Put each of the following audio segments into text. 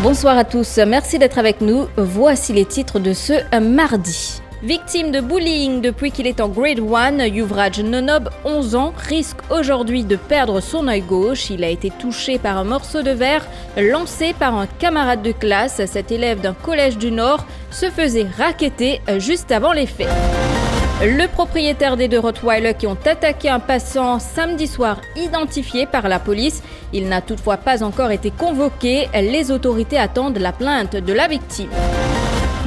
Bonsoir à tous, merci d'être avec nous. Voici les titres de ce mardi. Victime de bullying depuis qu'il est en grade 1, Yuvraj Nonob, 11 ans, risque aujourd'hui de perdre son œil gauche. Il a été touché par un morceau de verre lancé par un camarade de classe. Cet élève d'un collège du Nord se faisait racketter juste avant les faits. Le propriétaire des deux Rottweiler qui ont attaqué un passant samedi soir identifié par la police. Il n'a toutefois pas encore été convoqué. Les autorités attendent la plainte de la victime.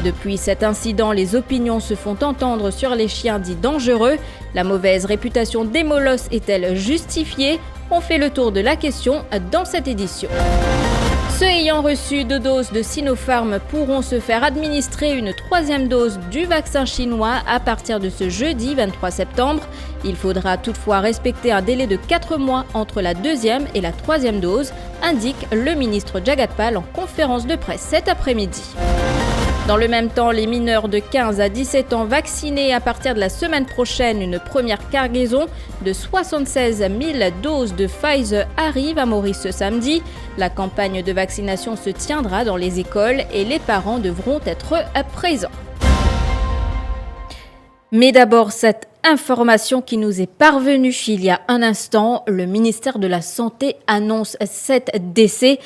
Depuis cet incident, les opinions se font entendre sur les chiens dits dangereux. La mauvaise réputation des molosses est-elle justifiée? On fait le tour de la question dans cette édition. Ceux ayant reçu 2 doses de Sinopharm pourront se faire administrer une 3e dose du vaccin chinois à partir de ce jeudi 23 septembre. Il faudra toutefois respecter un délai de 4 mois entre la 2e et la 3e dose, indique le ministre Jagatpal en conférence de presse cet après-midi. Dans le même temps, les mineurs de 15 à 17 ans vaccinés à partir de la semaine prochaine, une première cargaison de 76 000 doses de Pfizer arrive à Maurice ce samedi. La campagne de vaccination se tiendra dans les écoles et les parents devront être présents. Mais d'abord, cette information qui nous est parvenue il y a un instant, le ministère de la Santé annonce 7 décès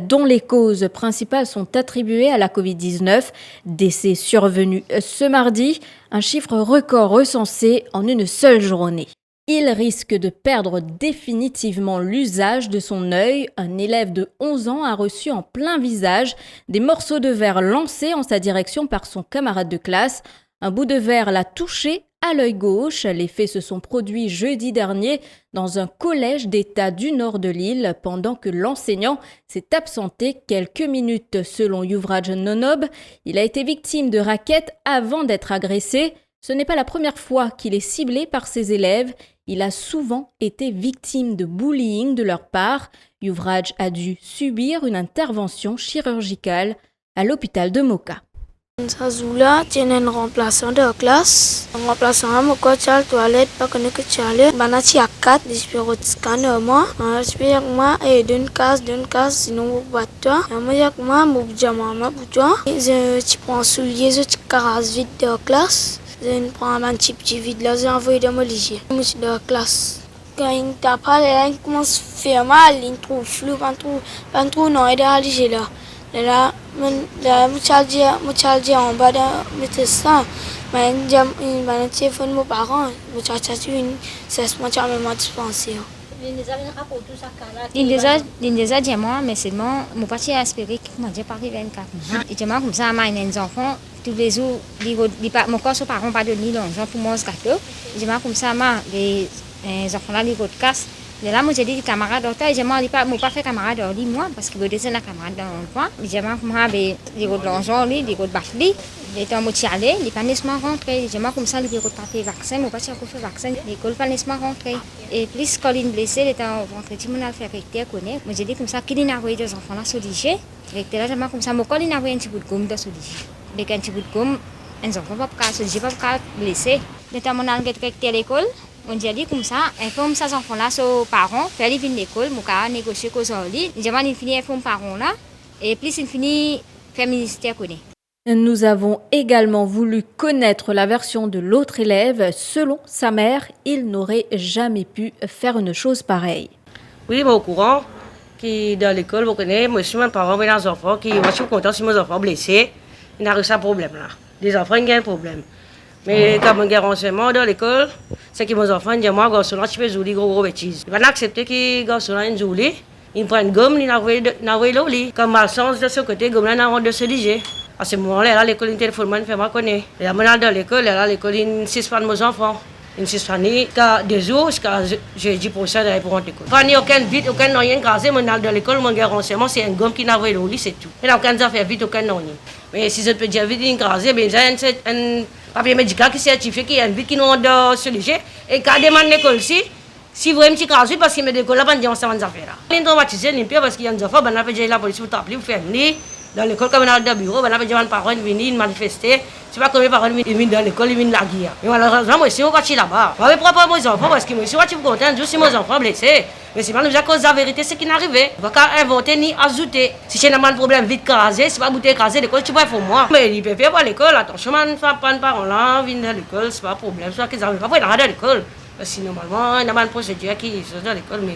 dont les causes principales sont attribuées à la Covid-19. Décès survenus ce mardi, un chiffre record recensé en une seule journée. Il risque de perdre définitivement l'usage de son œil. Un élève de 11 ans a reçu en plein visage des morceaux de verre lancés en sa direction par son camarade de classe. Un bout de verre l'a touché à l'œil gauche. Les faits se sont produits jeudi dernier dans un collège d'État du nord de l'île pendant que l'enseignant s'est absenté quelques minutes. Selon Yuvraj Nonob, il a été victime de raquettes avant d'être agressé. Ce n'est pas la première fois qu'il est ciblé par ses élèves. Il a souvent été victime de bullying de leur part. Yuvraj a dû subir une intervention chirurgicale à l'hôpital de Moka. Zazula tiene un remplaçant de classe. Un remplaçant a moko chal toilette pas connaît que chale. Bana ci akat dispiro scanner moi. Respire moi et d'une case sinon battoi. Moi yak moi mubjama ma butwa. Je prends soulier je caras vide de classe. Je prends un petit vide là j'ai envoyé de me liger. Monsieur de classe. Quand il tape là il commence à faire mal, il trouve flou, pas trop non et de liger là. Là, muchalji en bas de médecin, mais il téléphone mes parents, muchacha une c'est moi qui m'a dispensé. Il les a dit moi, mais c'est mon parti a espéré qu'il m'a dit pas 24 mois. Et moi comme ça, mes enfants tous les jours, mon corps ses parents pas donné l'argent pour manger gâteau. Et moi comme ça, les enfants là les casse. Là, moi j'ai dit camarade d'autre, et j'ai pas fait camarade d'autre moi parce que je disais la camarade dans le coin. J'ai moi les gros l'argent les gros batteries, les temps moi aller, les panissements rentrer. J'ai moi comme ça les gros papier vaccin, moi pas si on fait vaccin, les gros panissements rentrer. Et plus quand il blessé, les temps rentrer, tu m'as fait recter connaît. Moi j'ai dit comme ça qu'il n'a envoyé des enfants là soligé. Recter là j'ai moi comme ça moi quand il n'a envoyé un petit bout de gomme de soligé. Avec un petit bout de gomme, un enfant pas soligé pas blessé. Les temps mon allait recter à l'école. On dit comme ça, informe ces enfants-là, aux parents, faire les venir à l'école, moi négocier cause en ligne. J'aimerais il finit informe parents là, et plus il finit faire ministère connaît. Nous avons également voulu connaître la version de l'autre élève. Selon sa mère, il n'aurait jamais pu faire une chose pareille. Oui, mais au courant, qui dans l'école, vous connaissez, moi aussi, mes parents, mes enfants, qui moi, je suis content si mes enfants blessés, il n'a pas de problème là. Les enfants, ils ont un problème. Mais comme un renseignement dans l'école, c'est que mes enfants disent moi, garçon là, tu peux jouer gros bêtises. Ils vont accepter que garçon là, ils jouent, ils prennent gomme, ils n'envoient l'eau. Comme malchance de ce côté, gomme là, ils n'envoient de se liger. À ce moment-là, l'école, ils téléphone, ils font moi connaître. Et là, dans l'école, ils suspendent mes enfants. Une suspendue, car 2 jours, jusqu'à jeudi prochain, d'aller pour rentrer l'école. Pas ni aucun vite, aucun rien grasé, mon dans l'école, mon gars renseignement, c'est un gomme qui n'a pas au lit, c'est tout. Il n'a aucun affaire vite, aucun rien. Mais si je peux dire vite, une grasé, ben, j'ai un papier médical qui certifie qu'il y a un vite qui nous rend sur le jet. Et quand demande l'école ici, si vous avez un petit grasé, parce qu'il met l'école là, on dit on s'en va affaire là. Il est traumatisé, il est pire parce qu'il y a des affaires, ben, on a fait la police pour t'appeler, pour faire venir. Dans l'école, comme on a dans le bureau, on a fait des parents venir manifester. Je ne sais pas combien de parents viennent dans l'école, ils viennent la guerre. Mais malheureusement, moi, je suis parti là-bas. Je vais prendre mes enfants parce que moi, je suis content, je suis mes enfants blessés. Mais c'est pas nous à cause de la vérité, c'est qui n'est arrivé. On ne va pas inventer ni ajouter. Si j'ai un problème vite crasé, si pas bouteille écrasée, l'école, tu vas faire moi. Mais ils peuvent faire pour l'école, attention, man, pas de parents là, viennent dans l'école, c'est pas un problème. C'est qu'ils n'arrivent pas à dans l'école. Parce que normalement, il y a une procédure qui est dans l'école. Mais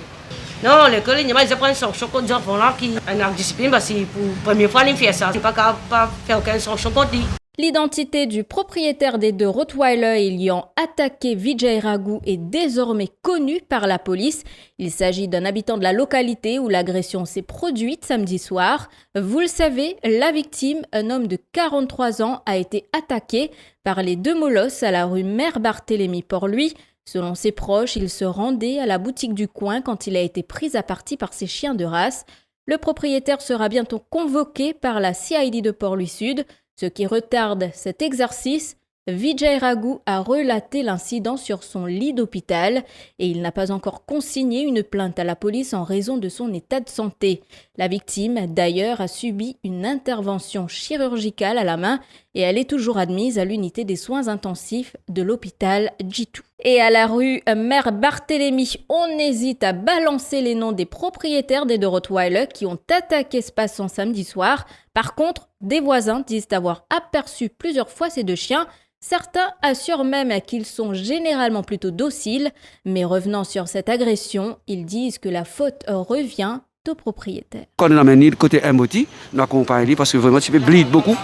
non, l'école, il y a une sanction contre les enfants là qui ont une discipline parce que pour la première fois, ils font ça. C'est pas capable de faire aucune sanction contre lui. L'identité du propriétaire des 2 Rottweiler ayant attaqué Vijay Raghu est désormais connue par la police. Il s'agit d'un habitant de la localité où l'agression s'est produite samedi soir. Vous le savez, la victime, un homme de 43 ans, a été attaqué par les 2 molosses à la rue Mère Barthélemy Port-Louis. Selon ses proches, il se rendait à la boutique du coin quand il a été pris à partie par ses chiens de race. Le propriétaire sera bientôt convoqué par la CID de Port-Louis Sud. Ce qui retarde cet exercice, Vijay Raghu a relaté l'incident sur son lit d'hôpital et il n'a pas encore consigné une plainte à la police en raison de son état de santé. La victime, d'ailleurs, a subi une intervention chirurgicale à la main et elle est toujours admise à l'unité des soins intensifs de l'hôpital Jitu. Et à la rue Mère Barthélemy, on hésite à balancer les noms des propriétaires des 2 Rottweiler qui ont attaqué ce passant samedi soir. Par contre, des voisins disent avoir aperçu plusieurs fois ces 2 chiens. Certains assurent même qu'ils sont généralement plutôt dociles, mais revenant sur cette agression, ils disent que la faute revient au propriétaire. Quand on amène le côté MOT, on accompagne parce que vraiment tu peux bleed beaucoup.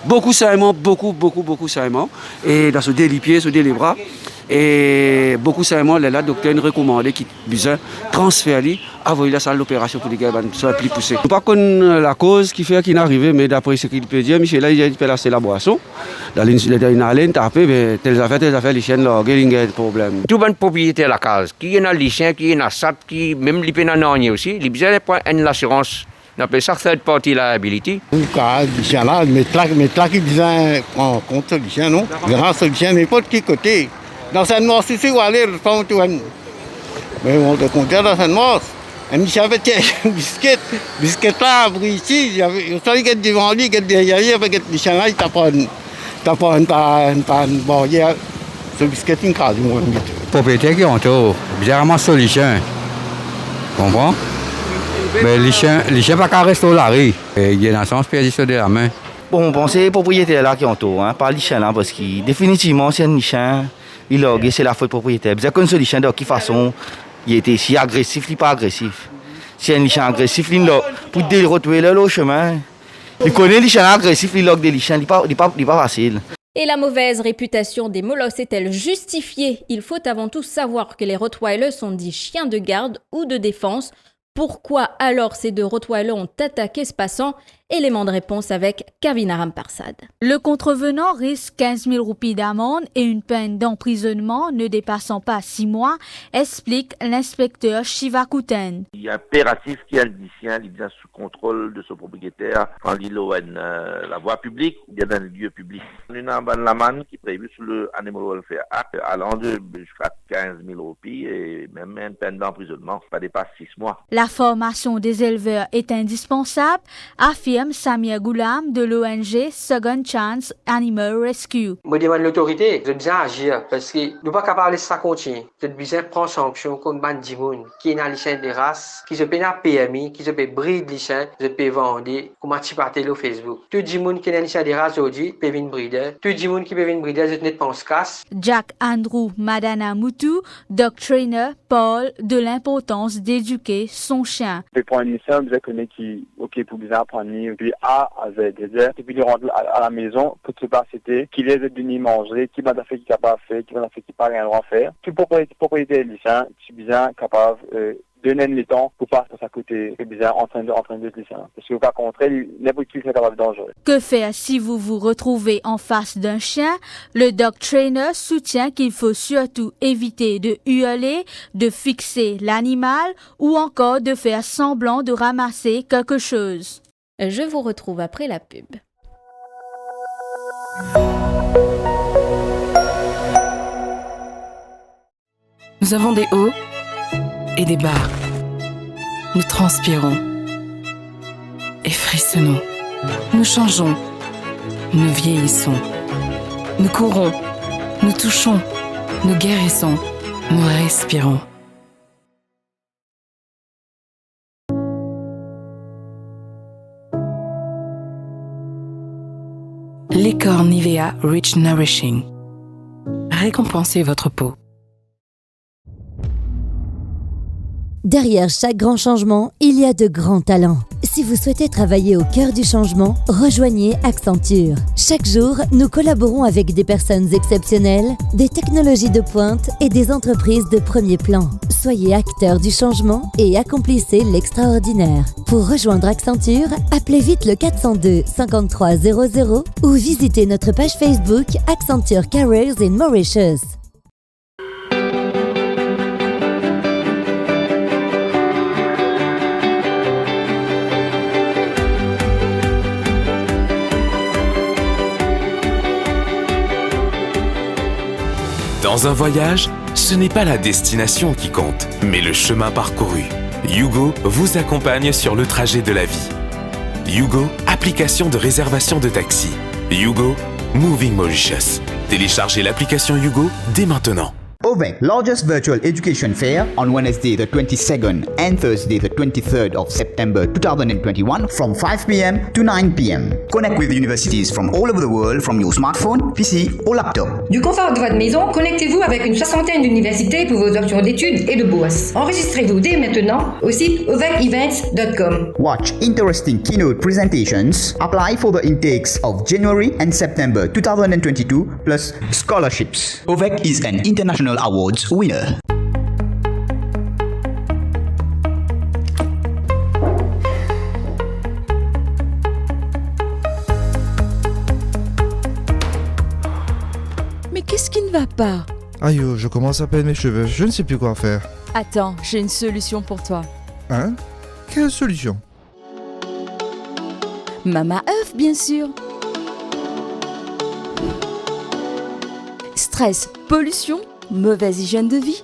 Beaucoup saignement, beaucoup saignement. Et dans ce délipied, ce les bras. Et beaucoup saignement, là, le docteur nous recommandé qu'il besoin transférer avant la salle d'opération pour les gars soit plus poussés. Je ne sais pas la cause qui fait qu'il est arrivé, mais d'après ce qu'il peut dire, Michel, là, il peut lasser la boisson. Dans une haleine, taper, mais telles affaires, les chiens, là, il y a des problèmes. Tout le propriétaire de la case, qui est dans les chiens, qui est dans la SAP, qui même les pénales aussi, il besoin de prendre une assurance. On appelle ça third party liability. Les chiens là, mais là qui disent en compte les chiens, non? Grâce aux chiens, n'importe qui côté. Dans cette noce ici, où aller, mais on te compte dans cette noce. Un chien avait un biscuit là, après ici, il y avait devant lui, derrière lui, avec les chiens là, il t'a pas une barrière. Ce biscuit, il casse. Propriétaire qui ont tout, bizarrement solution. Comprends? Mais les chiens pas qu'à rester au larry. Il y a un sens perdu sur de la main. Bon, c'est les propriétaires là qui ont tout, hein, pas les chiens là, parce que définitivement, c'est un chien, c'est la faute propriétaire. C'est comme les chiens de quelle façon il était si agressif, il n'est pas agressif. Si un chien agressif, il pour retrouver le chemin. Il connaît les chiens agressifs, il log des chiens, il n'est pas facile. Et la mauvaise réputation des molosses est-elle justifiée? Il faut avant tout savoir que les Rottweilers sont dits chiens de garde ou de défense. Pourquoi alors ces 2 Rottweilers ont attaqué ce passant? Élément de réponse avec Kavina Ramparsad. Le contrevenant risque 15 000 roupies d'amende et une peine d'emprisonnement ne dépassant pas 6 mois, explique l'inspecteur Shiva Kouten. Il est impératif qu'il y ait un lycéen qui vient sous contrôle de son propriétaire quand il est la voie publique ou bien dans le lieu public. Une amende qui est prévue sur le Animal Welfare Act allant jusqu'à 15 000 roupies et même une peine d'emprisonnement, pas dépasse 6 mois. La formation des éleveurs est indispensable, affirme Samia Goulam de l'ONG Second Chance Animal Rescue. Je demande l'autorité de bien agir parce que nous ne pouvons pas capable laisser ça continuer. Je besoin prendre sanction contre les gens qui est dans les chaînes de race, qui se paient dans PMI, qui se paient brider les chaînes, qui se paient vendre, comment tu parles sur Facebook. Tout le monde qui est dans les chaînes de race aujourd'hui peut venir brider. Tout le monde qui peut venir brider, je ne pense casse. Jack Andrew Madana Moutou, dog trainer, parle de l'importance d'éduquer son chien. Je prends une mission, je connais qui, ok, pour bien apprendre. Puis A avec des heures, et puis il rentre à la maison, pour se passer, qu'il est de manger, qui m'a fait qui capable de faire, qui m'a fait qui pas rien à faire. Tout propriétaire lycéen, je suis bien capable donner les temps pour pas passer à côté, c'est bizarre, en train de lycéen. Parce que, par contre, n'importe qui, c'est capable dangereux. Que faire si vous vous retrouvez en face d'un chien? Le dog trainer soutient qu'il faut surtout éviter de hurler, de fixer l'animal ou encore de faire semblant de ramasser quelque chose. Je vous retrouve après la pub. Nous avons des hauts et des bas. Nous transpirons et frissonnons. Nous changeons, nous vieillissons. Nous courons, nous touchons, nous guérissons, nous respirons. L'écor Nivea Rich Nourishing. Récompensez votre peau. Derrière chaque grand changement, il y a de grands talents. Si vous souhaitez travailler au cœur du changement, rejoignez Accenture. Chaque jour, nous collaborons avec des personnes exceptionnelles, des technologies de pointe et des entreprises de premier plan. Soyez acteurs du changement et accomplissez l'extraordinaire. Pour rejoindre Accenture, appelez vite le 402 53 00 ou visitez notre page Facebook Accenture Careers in Mauritius. Dans un voyage, ce n'est pas la destination qui compte, mais le chemin parcouru. Yugo vous accompagne sur le trajet de la vie. Yugo, application de réservation de taxi. Yugo, Moving Mauritius. Téléchargez l'application Yugo dès maintenant. OVEC, largest virtual education fair on Wednesday the 22nd and Thursday the 23rd of September 2021 from 5 p.m. to 9 p.m. Connect with universities from all over the world from your smartphone, PC or laptop. Du confort de votre maison, connectez-vous avec une soixantaine d'universités pour vos options d'études et de bourses. Enregistrez-vous dès maintenant au site ovecevents.com. Watch interesting keynote presentations. Apply for the intakes of January and September 2022 plus scholarships. OVEC is an international awards winner. Mais qu'est-ce qui ne va pas? Aïe, je commence à perdre mes cheveux, je ne sais plus quoi faire. Attends, j'ai une solution pour toi. Hein? Quelle solution? Mama œuf, bien sûr. Stress, pollution, mauvaise hygiène de vie.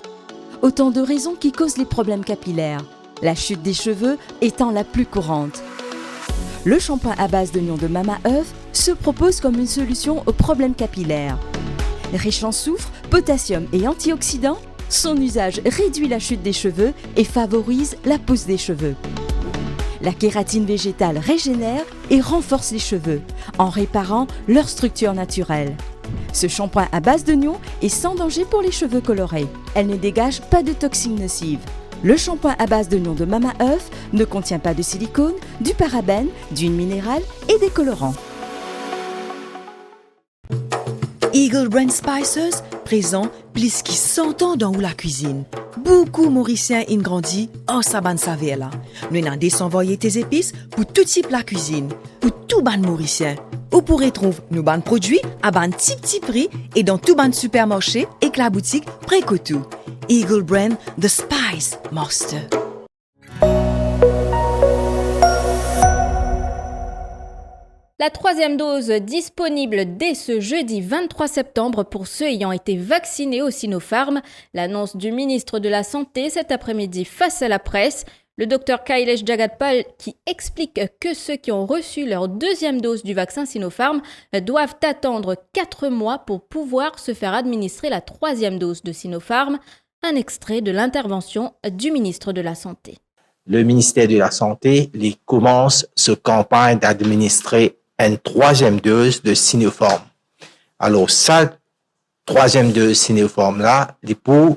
Autant de raisons qui causent les problèmes capillaires. La chute des cheveux étant la plus courante. Le shampoing à base d'oignon de Mama œuf se propose comme une solution aux problèmes capillaires. Riche en soufre, potassium et antioxydants, son usage réduit la chute des cheveux et favorise la pousse des cheveux. La kératine végétale régénère et renforce les cheveux en réparant leur structure naturelle. Ce shampoing à base d'oignon est sans danger pour les cheveux colorés. Elle ne dégage pas de toxines nocives. Le shampoing à base d'oignon de Mama œuf ne contient pas de silicone, du parabène, d'huile minérale et des colorants. Eagle Brand Spices présent plus qui 100 ans dans la cuisine. Beaucoup Mauriciens ont grandi en saban saveur là. Nous avons désenvoyé tes épices pour tout type la cuisine, pour tout ban Mauricien. Vous pourrez trouver nos bons produits à ban petit prix et dans tout ban supermarché et que la boutique Précotou. Eagle Brand The Spice Master. La troisième dose disponible dès ce jeudi 23 septembre pour ceux ayant été vaccinés au Sinopharm. L'annonce du ministre de la Santé cet après-midi face à la presse. Le docteur Kailesh Jagatpal qui explique que ceux qui ont reçu leur deuxième dose du vaccin Sinopharm doivent attendre 4 mois pour pouvoir se faire administrer la troisième dose de Sinopharm. Un extrait de l'intervention du ministre de la Santé. Le ministère de la Santé commence cette campagne d'administrer une troisième dose de Sinopharm. Alors, cette troisième dose Sinopharm-là, c'est pour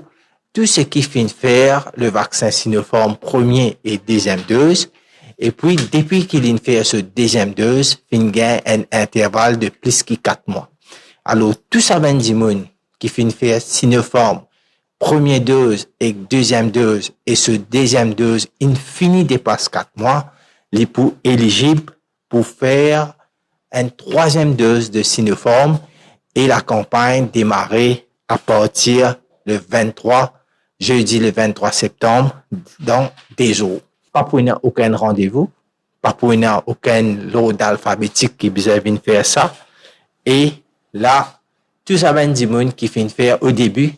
tout ce qui fait faire le vaccin Sinopharm première et deuxième dose. Et puis, depuis qu'il fait ce deuxième dose, il gagne un intervalle de plus que 4 mois. Alors, tout ça, ben, du monde qui fait faire Sinopharm première dose et deuxième dose, et ce deuxième dose, infini dépasse 4 mois, il est éligible pour faire une troisième dose de Sinopharm et la campagne démarrer à partir le 23, jeudi le 23 septembre, dans des jours. Pas pour aucun rendez-vous, pas pour aucun lot alphabétique qui besoin de faire ça. Et là, tout ça va du monde qui fait faire au début,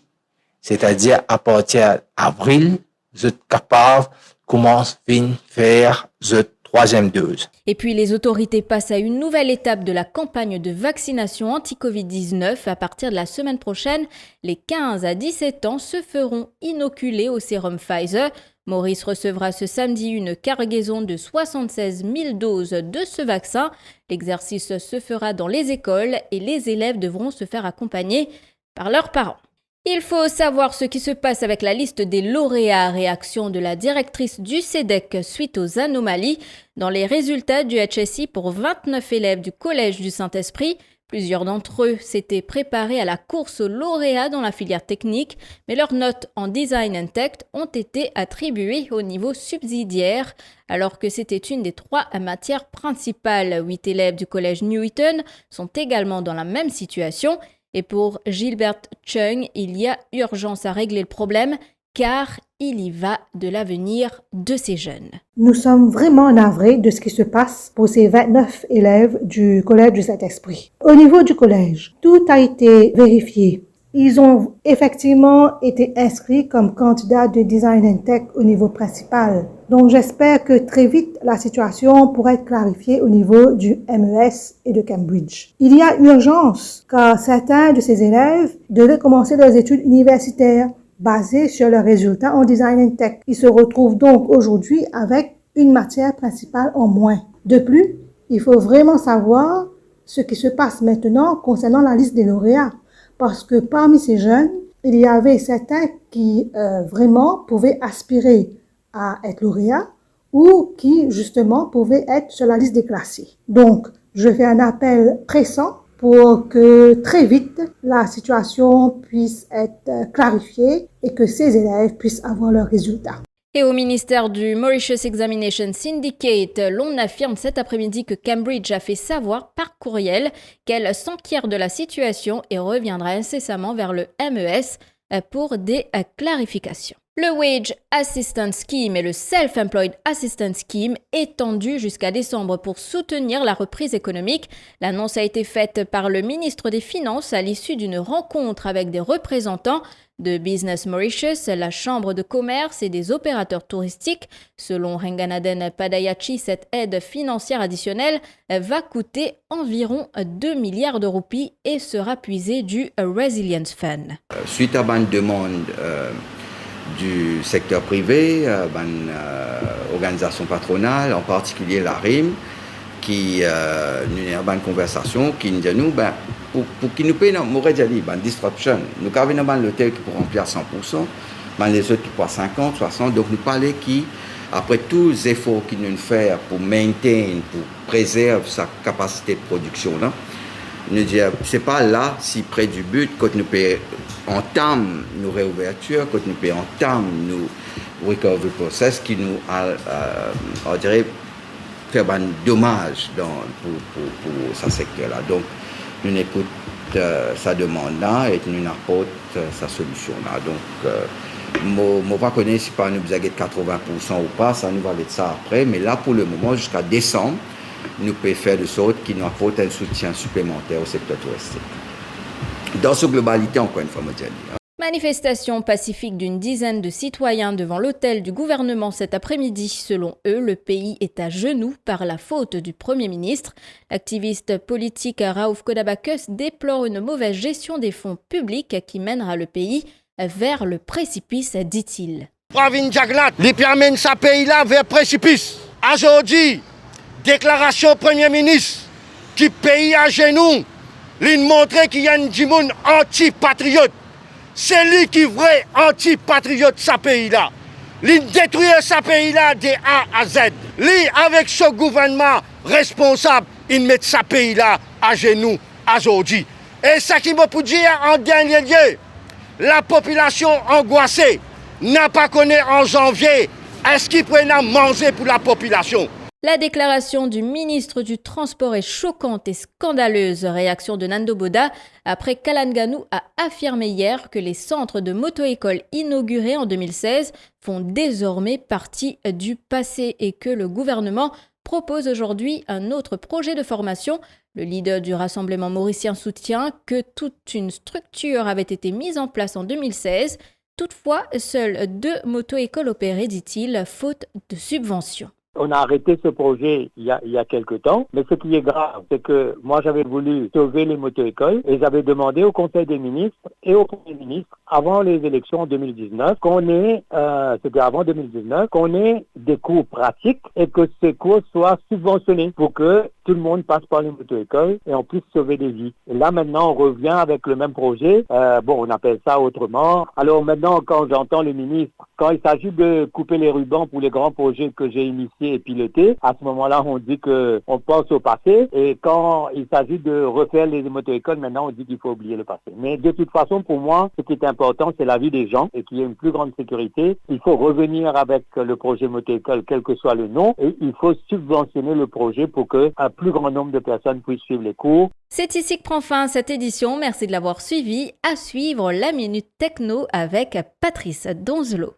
c'est-à-dire à partir d'avril, vous êtes capable commence à faire la troisième dose. Et puis les autorités passent à une nouvelle étape de la campagne de vaccination anti-Covid-19. À partir de la semaine prochaine, les 15 à 17 ans se feront inoculer au sérum Pfizer. Maurice recevra ce samedi une cargaison de 76 000 doses de ce vaccin. L'exercice se fera dans les écoles et les élèves devront se faire accompagner par leurs parents. Il faut savoir ce qui se passe avec la liste des lauréats. Réaction de la directrice du CEDEC suite aux anomalies. Dans les résultats du HSI pour 29 élèves du Collège du Saint-Esprit, plusieurs d'entre eux s'étaient préparés à la course aux lauréats dans la filière technique, mais leurs notes en design and tech ont été attribuées au niveau subsidiaire, alors que c'était une des 3 matières principales. 8 élèves du Collège Newton sont également dans la même situation. Et pour Gilbert Chung, il y a urgence à régler le problème car il y va de l'avenir de ces jeunes. Nous sommes vraiment navrés de ce qui se passe pour ces 29 élèves du Collège du Saint-Esprit. Au niveau du collège, tout a été vérifié. Ils ont effectivement été inscrits comme candidats de Design and Tech au niveau principal. Donc j'espère que très vite, la situation pourra être clarifiée au niveau du MES et de Cambridge. Il y a urgence car certains de ces élèves devaient commencer leurs études universitaires basées sur leurs résultats en Design and Tech. Ils se retrouvent donc aujourd'hui avec une matière principale en moins. De plus, il faut vraiment savoir ce qui se passe maintenant concernant la liste des lauréats. Parce que parmi ces jeunes, il y avait certains qui vraiment pouvaient aspirer à être lauréats ou qui justement pouvaient être sur la liste des classés. Donc, je fais un appel pressant pour que très vite la situation puisse être clarifiée et que ces élèves puissent avoir leurs résultats. Et au ministère du Mauritius Examination Syndicate, l'on affirme cet après-midi que Cambridge a fait savoir par courriel qu'elle s'enquiert de la situation et reviendra incessamment vers le MES pour des clarifications. Le Wage Assistance Scheme et le Self-Employed Assistance Scheme étendu jusqu'à décembre pour soutenir la reprise économique. L'annonce a été faite par le ministre des Finances à l'issue d'une rencontre avec des représentants de Business Mauritius, la Chambre de commerce et des opérateurs touristiques. Selon Renganaden Padayachi, cette aide financière additionnelle va coûter environ 2 milliards de roupies et sera puisée du Resilience Fund. Suite à une demande du secteur privé, organisation patronale, en particulier la RIM, qui nous a une conversation qui nous dit nous pour qu'ils nous payent notre disruption nous avons l'hôtel qui pour remplir à 100%, les autres qui pour 50, 60, donc nous parler qui après tous les efforts qu'ils nous font pour maintenir, pour préserver sa capacité de production là, nous dit c'est pas là si près du but quand nous payons entame nos réouvertures, quand nous payons entame nos recovery process qui nous on dirait faire un dommage pour ce secteur-là. Donc, nous écoutons sa demande-là et nous apportons sa solution-là. Donc, je ne connais pas si pas nous avons 80% ou pas, ça nous va être ça après. Mais là, pour le moment, jusqu'à décembre, nous pouvons faire de sorte qu'il nous apporte un soutien supplémentaire au secteur touristique. Dans sa globalité, encore une fois, je dis. Manifestation pacifique d'une dizaine de citoyens devant l'hôtel du gouvernement cet après-midi. Selon eux, le pays est à genoux par la faute du Premier ministre. L'activiste politique Raouf Kodabakus déplore une mauvaise gestion des fonds publics qui mènera le pays vers le précipice, dit-il. Pravin Jagnat, il amène ce pays-là vers le précipice. Aujourd'hui, déclaration Premier ministre qui pays à genoux, il montre qu'il y a un monde anti-patriote. C'est lui qui est vrai anti-patriote de ce pays-là. Il détruit ce pays-là de A à Z. Lui, avec ce gouvernement responsable, il met ce pays-là à genoux aujourd'hui. Et ça qui me peut dire en dernier lieu, la population angoissée n'a pas connu en janvier. Est-ce qu'il pourrait manger pour la population? La déclaration du ministre du Transport est choquante et scandaleuse. Réaction de Nando Boda après qu'Alan Ganou a affirmé hier que les centres de moto-école inaugurés en 2016 font désormais partie du passé et que le gouvernement propose aujourd'hui un autre projet de formation. Le leader du Rassemblement mauricien soutient que toute une structure avait été mise en place en 2016. Toutefois, seules 2 moto-écoles opéraient, dit-il, faute de subventions. On a arrêté ce projet il y a quelque temps, mais ce qui est grave, c'est que moi j'avais voulu sauver les moto-écoles et j'avais demandé au Conseil des ministres et au Premier ministre, avant les élections en 2019, c'était avant 2019, qu'on ait des cours pratiques et que ces cours soient subventionnés pour que tout le monde passe par les moto-écoles et on puisse sauver des vies. Et là maintenant on revient avec le même projet, on appelle ça autrement. Alors maintenant quand j'entends le ministre, quand il s'agit de couper les rubans pour les grands projets que j'ai initiés et pilotés, à ce moment-là on dit qu'on pense au passé, et quand il s'agit de refaire les moto-écoles, maintenant on dit qu'il faut oublier le passé. Mais de toute façon pour moi, ce qui est important c'est la vie des gens et qu'il y ait une plus grande sécurité. Il faut revenir avec le projet moto-école quel que soit le nom et il faut subventionner le projet pour que un plus grand nombre de personnes puissent suivre les cours. C'est ici que prend fin cette édition. Merci de l'avoir suivi. À suivre la Minute Techno avec Patrice Donzelot.